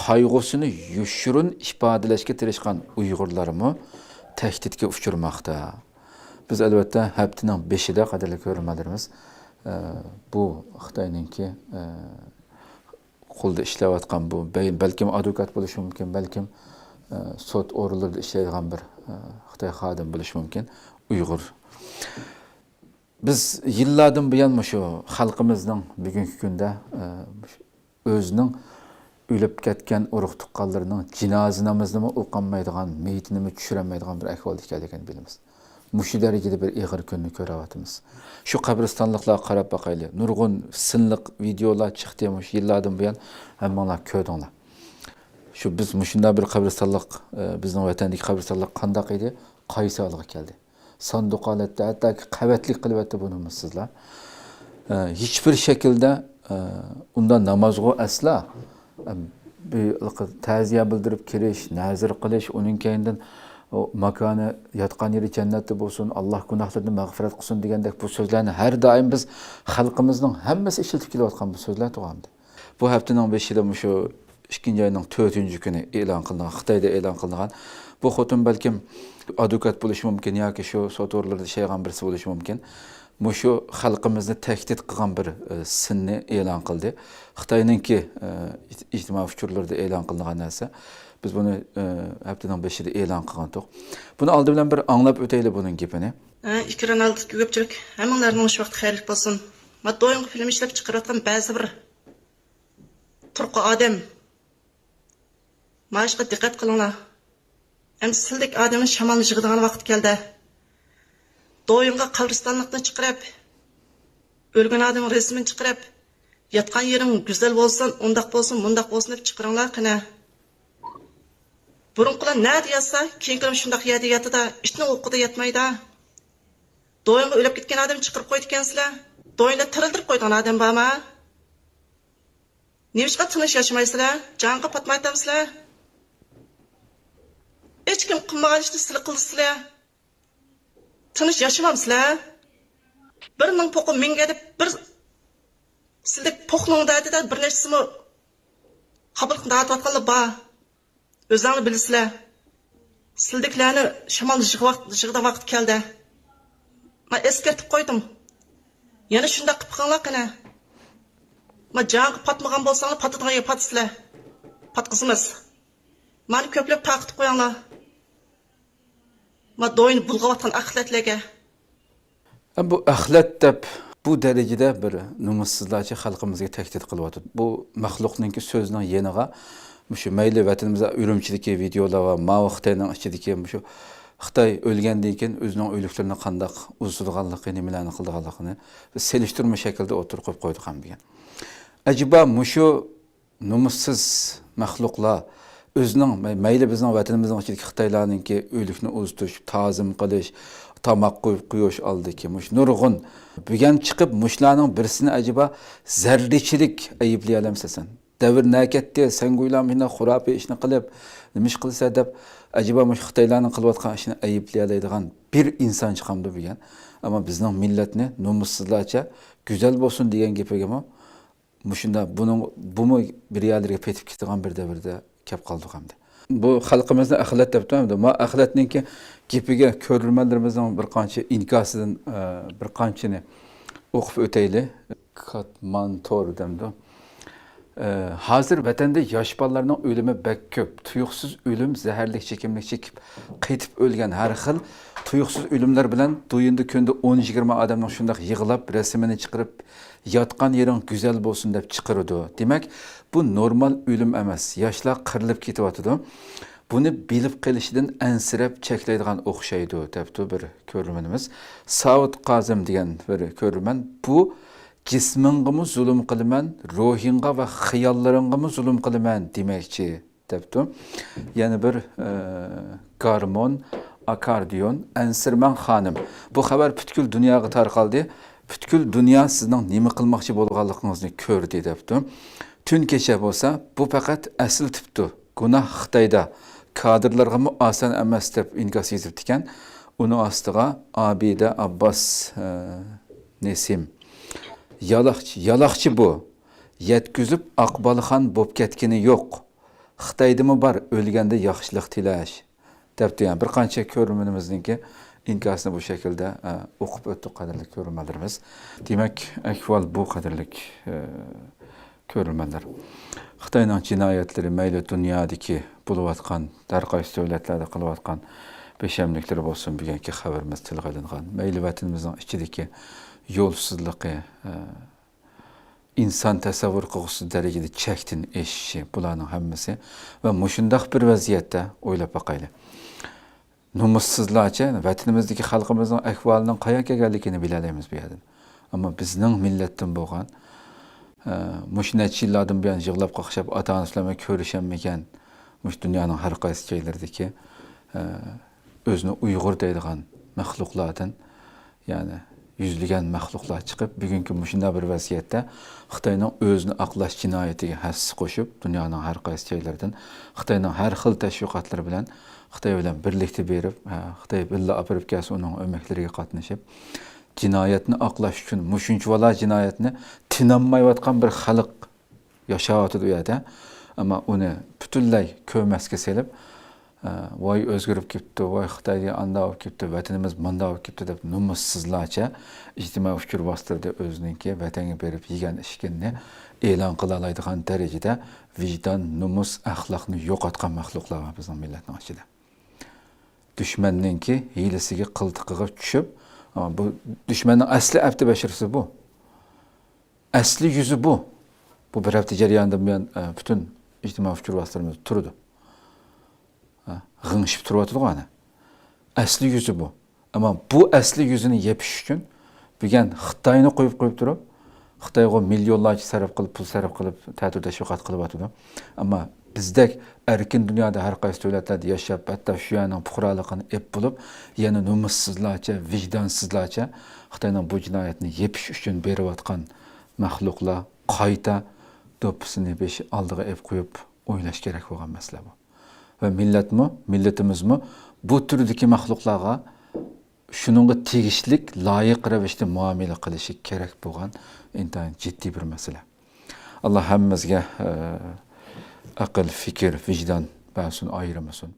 qayg'usini yushurun ifodalashga tirishgan Uyg'urlarmi tahdidga uchurmoqda. Biz albatta haftaning 5-ida qadrli ko'rganlarimiz bu Xitoyninki qo'lda ishlayotgan bu balkim advokat bo'lishi mumkin, balkim sud o'rinlarida ishlaydigan bir Xitoy xodim bo'lishi mumkin, Uyg'ur. Biz yillardan buyon shu xalqimizning bugungi kunda o'zining o'lib ketgan urug' tuqqanlarining jinoza namozini o'qolmaydigan, meyitini tushirolmaydigan bir ahvolda ekanligini bilamiz. Mushu darajada bir ig'ir kunni ko'ryapmiz. Shu qabristonliklarga qarab boqayli. Nurg'un sinliq videolar chiqdi mush yillardan buyon hammalar ko'rdinglar. Shu biz mushunda bir qabristonlik, bizning vatandagi qabristonlik qandoq edi? Qaysi holga keldi? Sanduq holatda hatto qavatlik qilyapti buni sizlar. Hech bir shaklda unda namozga asla ta'ziya bildirib kirish, nazr qilish, uning keyindan o makani yatqan yeri jannatda bo'lsin, Alloh gunohlarini mag'firat qilsin degandek bu so'zlarni har doim biz xalqimizning hammasi ishlatib kelayotgan bu so'zlar to'g'amdi. Bu haftaning 5-ida shu 2-oyning 4-kuni e'lon qilingan, Xitoyda e'lon qilingan bu xotin balkim advokat bo'lishi mumkin yoki shu sotorlarda ishlaydigan birisi bo'lishi mumkin. Mushu xalqimizni tahdid qilgan bir sinni e'lon qildi. Xitoyninki ijtimoiy uchurlarda e'lon qilingan narsa. Biz buni haftaning 5-ida e'lon qilgan to'q. Buni oldi bilan bir anglab o'taylik buning gapini. Ekran oldidagi ko'pchilik hammalarning shu vaqt xayrli bo'lsin. Matdoying film ishlab chiqarayotgan ba'zi bir turqi odam mashqa diqqat qilinglar. Sildek odamning shamolni yig'adigan vaqt keldi. Doyinga qabristonlikni chiqarib, o'lgan odamning rasmini chiqarib, yotgan yering go'zal bo'lsin, undaq bo'lsin, mundaq bo'lsin deb chiqaringlar qana. Burunqilar nada yatsa, keyingilar shundaq yerda yatadi, ishni o'qida yatmaydi. Doyinga o'lib ketgan odam chiqarib qo'ydi ekansizlar. Doyinda tirildirib qo'ygan odam bormi? Nechqa tinish yashamaysizlar? Jonga patmaytamsizlar? Hech kim qilmagan ishni sizlar qildingizlar. Tinish yaşamamsizlar. Bir ming po'qi menga deb bir sizlik po'qning dadida bir nechasini qabul qilayotganlar bor. O'zinglar bilasizlar. Sizliklarni shamol yig'ida vaqt keldi. Men eskartib qo'ydim. Yana shunda qilib qolinglar qana. Men jonga patmagan bo'lsanglar patadigan patsizlar. Patqizimiz. Meni ko'plab taqib qo'yinglar. Ma doyni bulg'ayotgan axlatlarga. Bu axlat deb bu darajada bir nomussizlarcha xalqimizga tahdid qilyapti. Bu maxluqningki so'zining yeniga shu mayli vatanimizda Urumchidagi videolar va Mao Xitoyning ichidagi shu Xitoy o'lgandan keyin o'zining o'liklarini qanday uzilganligini, nimalarni qilganligini selishtirma shaklda o'tirib qo'yib qo'ydi ham degan. Ajiba shu nomussiz maxluqlar o'zining mayli bizning vatanimizning ichidagi Xitoylarningki o'likni uzitish, ta'zim qilish, tomoq qo'yib qo'yish oldiki, nurg'un bugan chiqib mushlarning birisini ajiba zarrichilik ayblay olamsan. Davr nakatda sen go'ylamina xurafiy ishni qilib, nima ish qilsa deb ajiba Xitoylarning qilayotgan ishini ayblay oladigan bir inson chiqamdi bugan. Ammo bizning millatni nomussizlarcha go'zal bo'lsin degan gapigami shunda buni bir yerlarga petib ketgan bir davrda kep qoldik hamda. Bu xalqimizda axlat deb turibdi. Ma axlatninki gapiga ko'rganlarimizning bir qancha inkosidan bir qanchani o'qib o'tayli. Katmantor demdi. Hozir vatanda yosh bolalarning o'limi bak ko'p. Tuyuqsiz o'lim, zaharlik chekimlik chekib qaytib o'lgan har xil tuyuqsiz o'limlar bilan do'yinda kunda 10-20 odamning shundaq yig'lab rasmini chiqarib yotgan yering go'zal bo'lsin deb chiqirdi. Demak, bu normal o'lim emas. Yoshlar qirilib ketyapti. Buni bilib qilishidan ansirab cheklaydigan o'xshaydi debdi bir ko'rmanimiz. Saud Qazim degan bir ko'rman. Bu jismingga zulm qilaman, ruhingga va xiyollaringga zulm qilaman demakchi debdi. Yana bir garmon, akordeon, ansirman xonim. Bu xabar butkul dunyoga tarqaldi. Butkul dunyo sizning nima qilmoqchi bo'lganligingizni ko'rdi debdi. Tun kecha bo'lsa, bu faqat asl tipdi. Gunoh Xitoyda kadrlarga oson emas deb inkos yozibdi ekan. Uni ostiga Abida Abbos Nesim yaloqchi bu. Yetkizib Aqbalxon bo'lib ketgani yo'q. Xitoydimi bor o'lganda yaxshilik tilash debdi. Yani bir qancha ko'rmanimizningki inkasini bu şekilde o'qib o'tdik qadrli ko'rmanlarimiz. Demak, ahvol bu qadrli ko'rmanlar. Xitoyning jinoyatlari mayli dunyodagi bo'layotgan, har qaysi davlatlarda qilayotgan beshamliklar bo'lsin, bugungi xabarimiz tilga olingan. Mayli vatanimizning ichidagi yo'lsizligi, inson tasavvur qilg'usiz darajada chekdan eshishi, bularning hammasi va mushundaq bir vaziyatda o'ylab boqaylik. Numussizlarcha vatanimizdagi xalqimizning ahvolining qayerga kelganligini bilalaymiz bu yerdan. Ammo bizning millatdan bo'lgan mush necha yillardan buyon yig'lab qaqshab ota-onasi bilan ko'rishaolmagan mush dunyoning har qaysi joylaridagi o'zini Uyg'ur deydigan maxluqlardan, ya'ni yüzlügen məxluqlar çıxıb, bugünkü müşündə bir vəziyyətdə Xitayның özünü aqlaş cinayətiga həssi qoşub, dünyanın hər qaysı yerlərdən Xitayның hər xil təşviqatları bilən Xitay bilan birlikdə berib, Xitay billə apırıb gəlsə onun öməkləriga qatnaşıb, cinayətini aqlaş üçün müşünçüvalar cinayətini tinanmayotgan bir xalq yaşayatıdı bu yerdə, amma onu bütünlay köməsga selib, vay özgürüp gitdi, vay Xitayga anda olib gitdi, vatanimiz manda olib gitdi deb numussizlarcha ijtimoiy fikr bostirdi, o'zininki vatanga berib yegan ishkinni e'lon qila oladigan darajada vijdon, numus, axloqni yo'qotgan maxluqlar var bizning millatning ichida. Düşmanninki hilasiga qiltiqiga tushib, ama bu düşmanning asli abdi bashirsi bu. Asli yüzü bu. Bu bir hafta jarayonida men bütün ijtimoiy fikr bostirimiz turdi. G'ingshib turibdi ana. Asli yüzü bu. Ama bu asli yüzünü yepish uchun bugun Xitoyni qo'yib turib, Xitoyga millionlarcha sarf qilib, pul sarf qilib, ta'til tashviqot qilyapti. Ammo bizdek erkin dunyoda har qaysi davlatlarda yashab, hatto shu yerning fuqaroligini ep bo'lib, yana numussizlarcha, vijdonsizlarcha Xitoyning bu jinoyatni yepish uchun berayotgan maxluqlar qayta do'ppisini beshi oldiga ep qo'yib o'ylash kerak bo'lgan masala bu. Ve milletimiz mi bu türdeki mahluklarga şununla tegishlik, layık ravishda muamele qilishi kerak bo'lgan intayin ciddi bir mesele. Allah hammamizga aql, fikir, vicdan bersin, ayırmasın.